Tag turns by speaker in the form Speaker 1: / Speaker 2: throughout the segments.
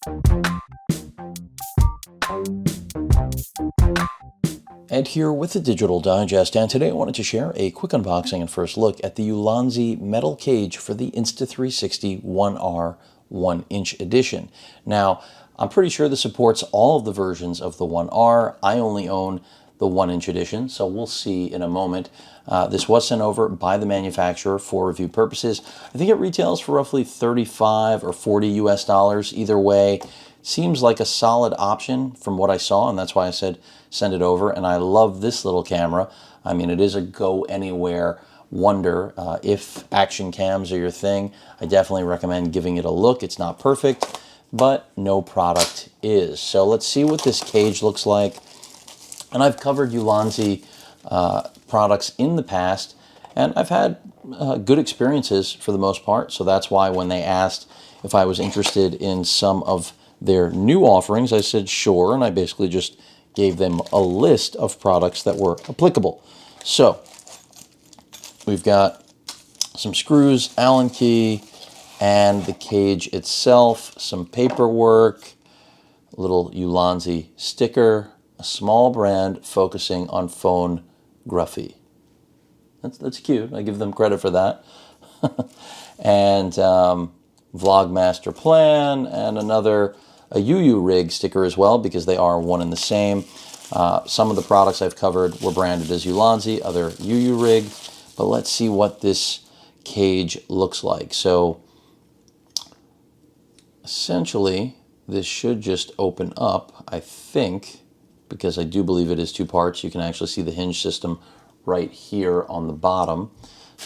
Speaker 1: Ed here with the Digital Digest, and today I wanted to share a quick unboxing and first look at the Ulanzi metal cage for the Insta360 1R 1-inch edition. Now, I'm pretty sure this supports all of the versions of the 1R. I only own the 1-inch edition, so we'll see in a moment. This was sent over by the manufacturer for review purposes. I think it retails for roughly 35 or 40 US dollars. Either way, seems like a solid option from what I saw, and that's why I said send it over. And I love this little camera. I mean, it is a go anywhere wonder. If action cams are your thing, I definitely recommend giving it a look. It's not perfect, but no product is. So let's see what this cage looks like. And I've covered Ulanzi products in the past, and I've had good experiences for the most part. So that's why when they asked if I was interested in some of their new offerings, I said sure, and I basically just gave them a list of products that were applicable. So we've got some screws, Allen key, and the cage itself, some paperwork, a little Ulanzi sticker, a small brand focusing on phone graphy. That's cute. I give them credit for that. And Vlogmaster Plan, and another a UU Rig sticker as well, because they are one and the same. Some of the products I've covered were branded as Ulanzi, other UU Rig. But let's see what this cage looks like. So essentially, this should just open up, I think, because I do believe it is two parts. You can actually see the hinge system right here on the bottom.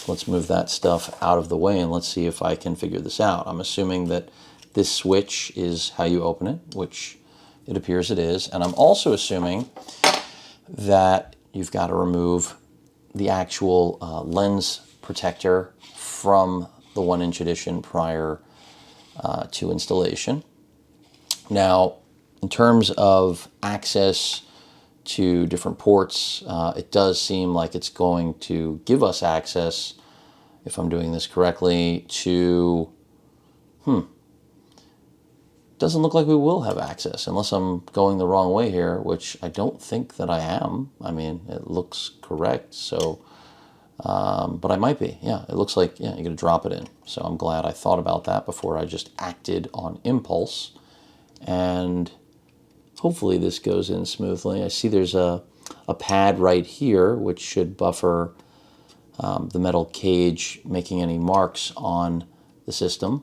Speaker 1: Let's move that stuff out of the way and let's see if I can figure this out. I'm assuming that this switch is how you open it, which it appears it is. And I'm also assuming that you've got to remove the actual lens protector from the 1-inch edition prior to installation. Now, in terms of access to different ports, it does seem like it's going to give us access, if I'm doing this correctly, to, doesn't look like we will have access, unless I'm going the wrong way here, which I don't think that I am. I mean, it looks correct, so, but I might be. Yeah, it looks like, yeah, you're going to drop it in. So I'm glad I thought about that before I just acted on impulse. And hopefully this goes in smoothly. I see there's a pad right here, which should buffer the metal cage making any marks on the system.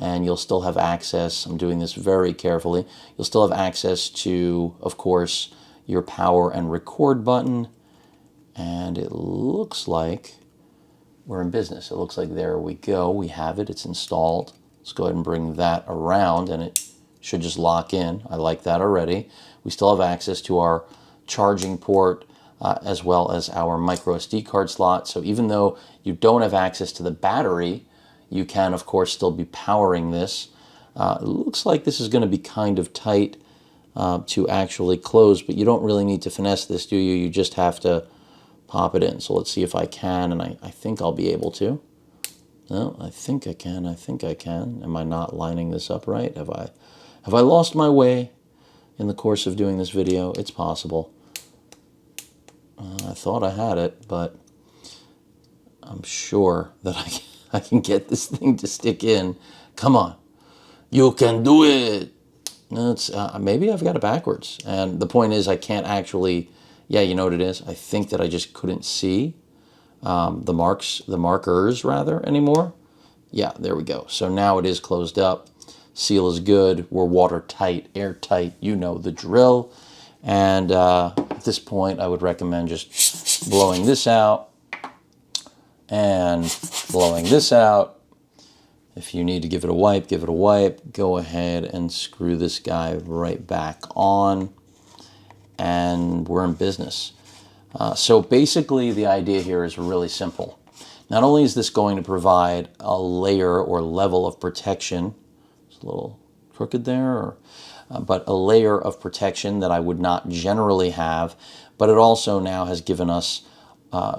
Speaker 1: And you'll still have access, I'm doing this very carefully, you'll still have access to, of course, your power and record button. And it looks like we're in business. It looks like there we go. We have it. It's installed. Let's go ahead and bring that around, and it should just lock in. I like that already. We still have access to our charging port as well as our micro SD card slot. So even though you don't have access to the battery, you can, of course, still be powering this. It looks like this is going to be kind of tight to actually close, but you don't really need to finesse this, do you? You just have to pop it in. So let's see if I can, and I think I'll be able to. No, I think I can. I think I can. Am I not lining this up right? Have I lost my way in the course of doing this video? It's possible. I thought I had it, but I'm sure that I can get this thing to stick in. Come on. You can do it. It's, maybe I've got it backwards. And the point is I can't actually, yeah, you know what it is? I think that I just couldn't see the markers rather anymore. Yeah, there we go. So now it is closed up. Seal is good. We're watertight, airtight. You know the drill. And at this point, I would recommend just blowing this out and blowing this out. If you need to give it a wipe, give it a wipe. Go ahead and screw this guy right back on. And we're in business. So basically, the idea here is really simple. Not only is this going to provide a layer or level of protection, it's a little crooked there, but a layer of protection that I would not generally have, but it also now has given us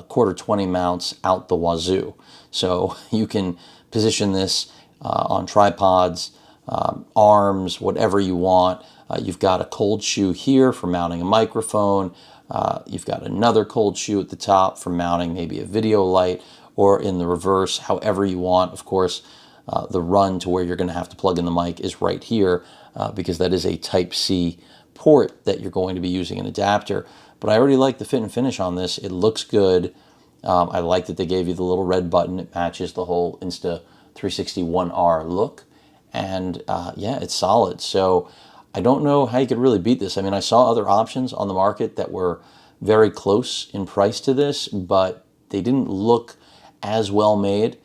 Speaker 1: quarter 20 mounts out the wazoo. So you can position this on tripods, arms, whatever you want. You've got a cold shoe here for mounting a microphone. You've got another cold shoe at the top for mounting maybe a video light, or in the reverse, however you want. Of course, the run to where you're going to have to plug in the mic is right here, because that is a Type-C port that you're going to be using an adapter. But I already like the fit and finish on this. It looks good. I like that they gave you the little red button. It matches the whole Insta360 ONE R look. And yeah, it's solid. So I don't know how you could really beat this. I mean, I saw other options on the market that were very close in price to this, but they didn't look as well made.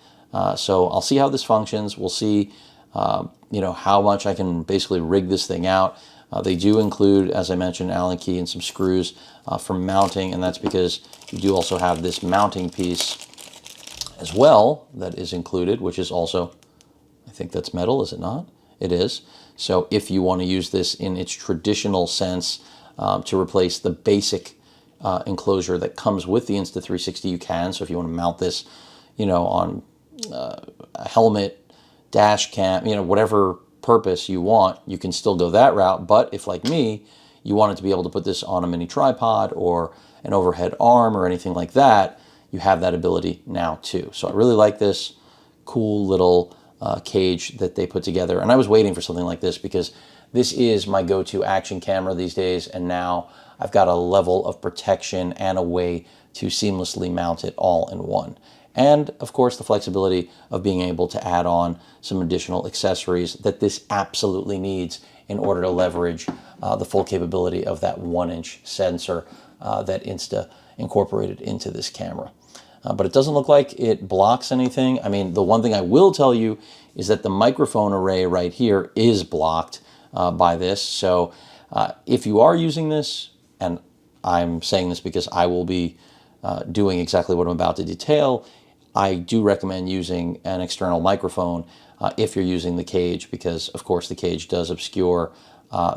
Speaker 1: So I'll see how this functions. We'll see, how much I can basically rig this thing out. They do include, as I mentioned, Allen key and some screws for mounting, and that's because you do also have this mounting piece as well that is included, which is also, I think that's metal, is it not? It is. So if you want to use this in its traditional sense to replace the basic enclosure that comes with the Insta360, you can. So if you want to mount this, on a helmet, dash cam, whatever purpose you want, you can still go that route. But if, like me, you wanted to be able to put this on a mini tripod or an overhead arm or anything like that, you have that ability now too. So I really like this cool little cage that they put together. And I was waiting for something like this because this is my go-to action camera these days. And now I've got a level of protection and a way to seamlessly mount it all in one. And of course, the flexibility of being able to add on some additional accessories that this absolutely needs in order to leverage the full capability of that 1-inch sensor that Insta incorporated into this camera. But it doesn't look like it blocks anything. I mean, the one thing I will tell you is that the microphone array right here is blocked by this. So if you are using this, and I'm saying this because I will be doing exactly what I'm about to detail, I do recommend using an external microphone if you're using the cage, because of course the cage does obscure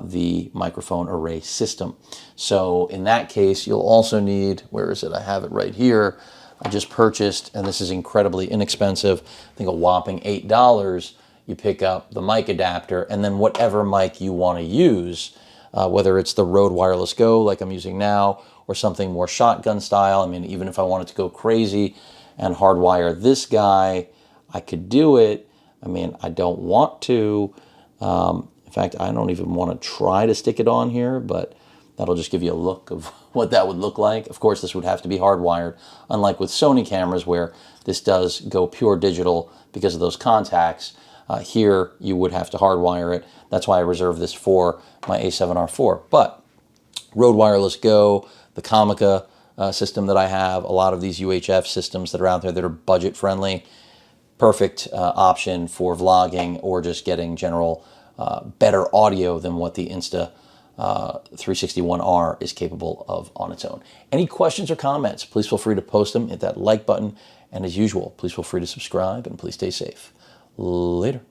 Speaker 1: the microphone array system. So in that case, you'll also need, where is it? I have it right here. I just purchased, and this is incredibly inexpensive, I think a whopping $8. You pick up the mic adapter and then whatever mic you want to use, whether it's the Rode Wireless Go like I'm using now, or something more shotgun style. I mean, even if I wanted to go crazy and hardwire this guy, I could do it. I mean, I don't want to. In fact, I don't even want to try to stick it on here, but that'll just give you a look of what that would look like. Of course, this would have to be hardwired, unlike with Sony cameras where this does go pure digital because of those contacts. Here, you would have to hardwire it. That's why I reserved this for my A7R4. But Rode Wireless Go, the Comica system that I have, a lot of these UHF systems that are out there that are budget friendly, perfect option for vlogging or just getting general better audio than what the Insta360 ONE R is capable of on its own. Any questions or comments, please feel free to post them. Hit that like button. And as usual, please feel free to subscribe and please stay safe. Later.